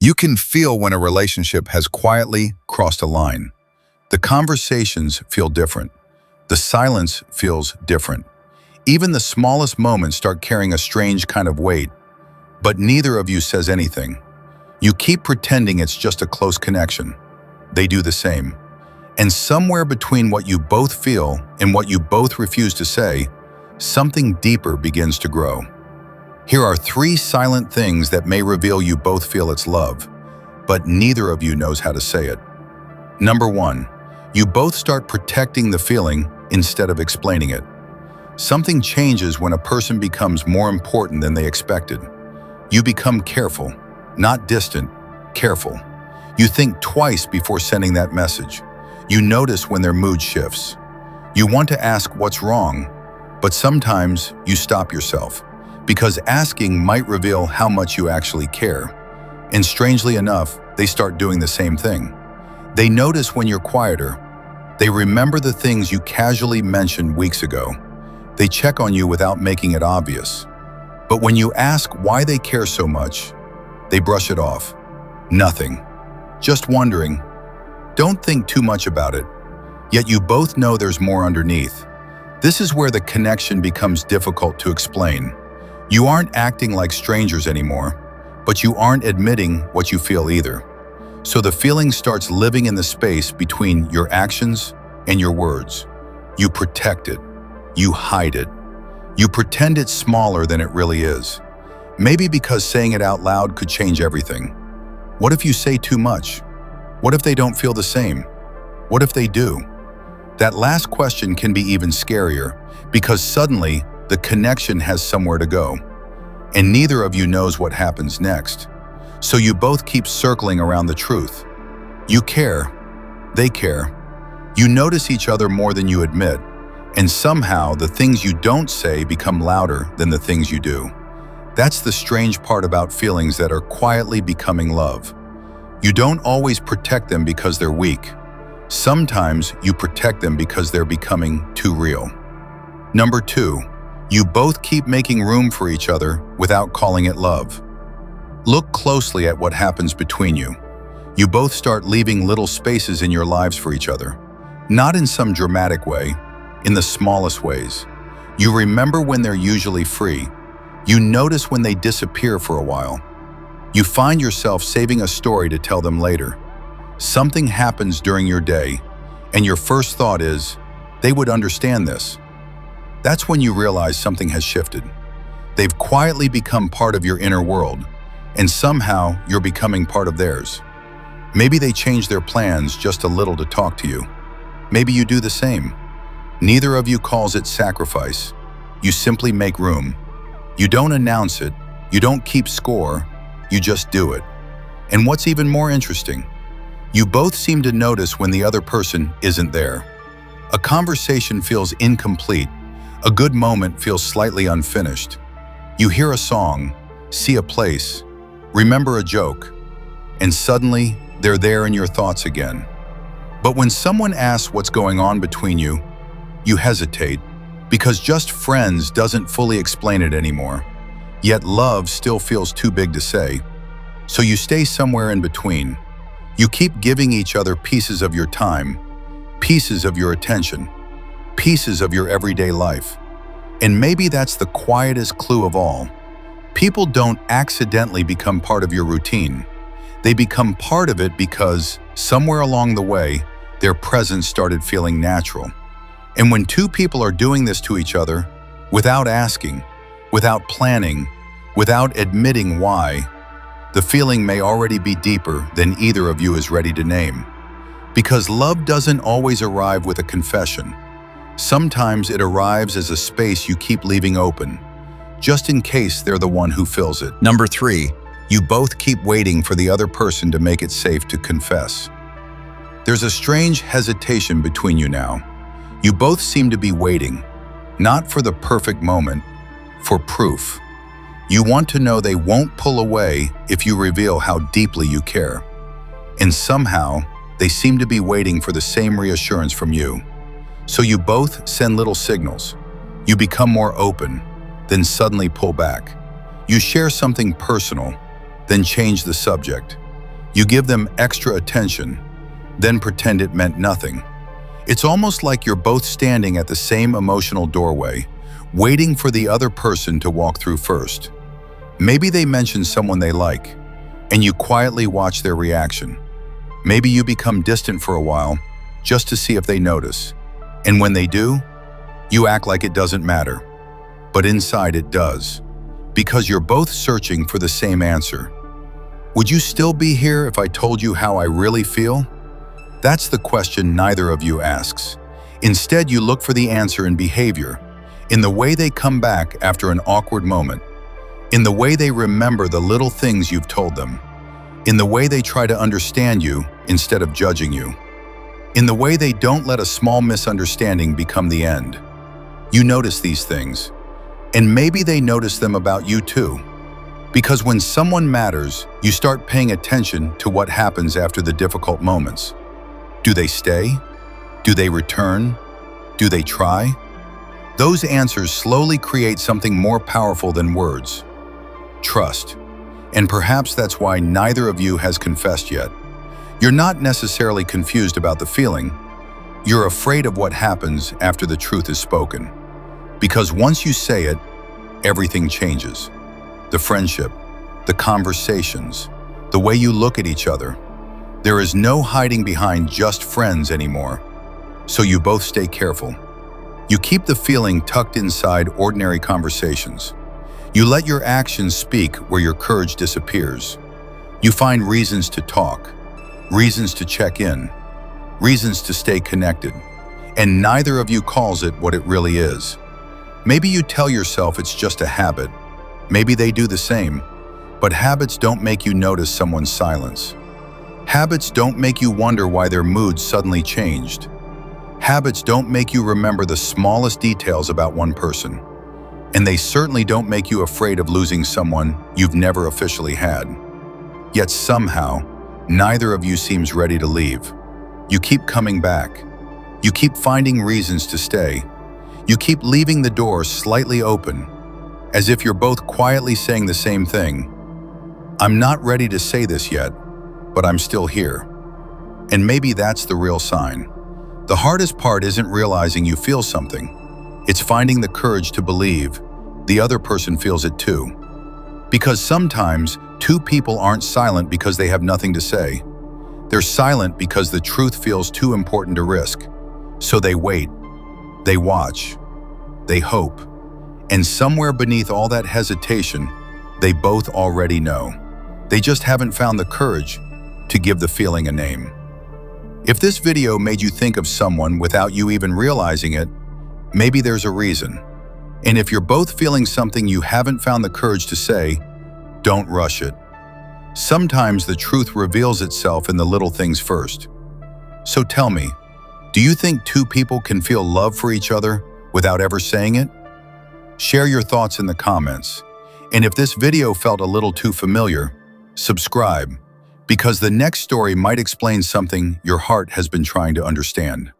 You can feel when a relationship has quietly crossed a line. The conversations feel different. The silence feels different. Even the smallest moments start carrying a strange kind of weight, but neither of you says anything. You keep pretending it's just a close connection. They do the same. And somewhere between what you both feel and what you both refuse to say, something deeper begins to grow. Here are 3 silent things that may reveal you both feel it's love, but neither of you knows how to say it. Number 1, you both start protecting the feeling instead of explaining it. Something changes when a person becomes more important than they expected. You become careful, not distant, careful. You think twice before sending that message. You notice when their mood shifts. You want to ask what's wrong, but sometimes you stop yourself, because asking might reveal how much you actually care. And strangely enough, they start doing the same thing. They notice when you're quieter. They remember the things you casually mentioned weeks ago. They check on you without making it obvious. But when you ask why they care so much, they brush it off. Nothing. Just wondering. Don't think too much about it. Yet you both know there's more underneath. This is where the connection becomes difficult to explain. You aren't acting like strangers anymore, but you aren't admitting what you feel either. So the feeling starts living in the space between your actions and your words. You protect it. You hide it. You pretend it's smaller than it really is. Maybe because saying it out loud could change everything. What if you say too much? What if they don't feel the same? What if they do? That last question can be even scarier, because suddenly the connection has somewhere to go, and neither of you knows what happens next. So you both keep circling around the truth. You care. They care. You notice each other more than you admit, and somehow the things you don't say become louder than the things you do. That's the strange part about feelings that are quietly becoming love. You don't always protect them because they're weak. Sometimes you protect them because they're becoming too real. Number 2, you both keep making room for each other without calling it love. Look closely at what happens between you. You both start leaving little spaces in your lives for each other. Not in some dramatic way, in the smallest ways. You remember when they're usually free. You notice when they disappear for a while. You find yourself saving a story to tell them later. Something happens during your day, and your first thought is, they would understand this. That's when you realize something has shifted. They've quietly become part of your inner world, and somehow you're becoming part of theirs. Maybe they change their plans just a little to talk to you. Maybe you do the same. Neither of you calls it sacrifice. You simply make room. You don't announce it. You don't keep score. You just do it. And what's even more interesting, you both seem to notice when the other person isn't there. A conversation feels incomplete. A good moment feels slightly unfinished. You hear a song, see a place, remember a joke, and suddenly they're there in your thoughts again. But when someone asks what's going on between you, you hesitate, because just friends doesn't fully explain it anymore. Yet love still feels too big to say. So you stay somewhere in between. You keep giving each other pieces of your time, pieces of your attention, pieces of your everyday life. And maybe that's the quietest clue of all. People don't accidentally become part of your routine. They become part of it because somewhere along the way, their presence started feeling natural. And when 2 people are doing this to each other, without asking, without planning, without admitting why, the feeling may already be deeper than either of you is ready to name. Because love doesn't always arrive with a confession. Sometimes it arrives as a space you keep leaving open, just in case they're the one who fills it. Number 3, you both keep waiting for the other person to make it safe to confess. There's a strange hesitation between you now. You both seem to be waiting, not for the perfect moment, for proof. You want to know they won't pull away if you reveal how deeply you care. And somehow, they seem to be waiting for the same reassurance from you. So you both send little signals. You become more open, then suddenly pull back. You share something personal, then change the subject. You give them extra attention, then pretend it meant nothing. It's almost like you're both standing at the same emotional doorway, waiting for the other person to walk through first. Maybe they mention someone they like, and you quietly watch their reaction. Maybe you become distant for a while, just to see if they notice. And when they do, you act like it doesn't matter. But inside it does, because you're both searching for the same answer. Would you still be here if I told you how I really feel? That's the question neither of you asks. Instead, you look for the answer in behavior, in the way they come back after an awkward moment, in the way they remember the little things you've told them, in the way they try to understand you instead of judging you, in the way they don't let a small misunderstanding become the end. You notice these things, and maybe they notice them about you too. Because when someone matters, you start paying attention to what happens after the difficult moments. Do they stay? Do they return? Do they try? Those answers slowly create something more powerful than words: trust. And perhaps that's why neither of you has confessed yet. You're not necessarily confused about the feeling. You're afraid of what happens after the truth is spoken. Because once you say it, everything changes. The friendship, the conversations, the way you look at each other. There is no hiding behind just friends anymore. So you both stay careful. You keep the feeling tucked inside ordinary conversations. You let your actions speak where your courage disappears. You find reasons to talk, reasons to check in, reasons to stay connected. And neither of you calls it what it really is. Maybe you tell yourself it's just a habit. Maybe they do the same. But habits don't make you notice someone's silence. Habits don't make you wonder why their mood suddenly changed. Habits don't make you remember the smallest details about one person. And they certainly don't make you afraid of losing someone you've never officially had. Yet somehow, neither of you seems ready to leave. You keep coming back. You keep finding reasons to stay. You keep leaving the door slightly open, as if you're both quietly saying the same thing. I'm not ready to say this yet, but I'm still here. And maybe that's the real sign. The hardest part isn't realizing you feel something. It's finding the courage to believe the other person feels it too. Because sometimes two people aren't silent because they have nothing to say. They're silent because the truth feels too important to risk. So they wait. They watch, they hope, and somewhere beneath all that hesitation, they both already know. They just haven't found the courage to give the feeling a name. If this video made you think of someone without you even realizing it, maybe there's a reason. And if you're both feeling something you haven't found the courage to say, don't rush it. Sometimes the truth reveals itself in the little things first. So tell me, do you think two people can feel love for each other without ever saying it? Share your thoughts in the comments. And if this video felt a little too familiar, subscribe, because the next story might explain something your heart has been trying to understand.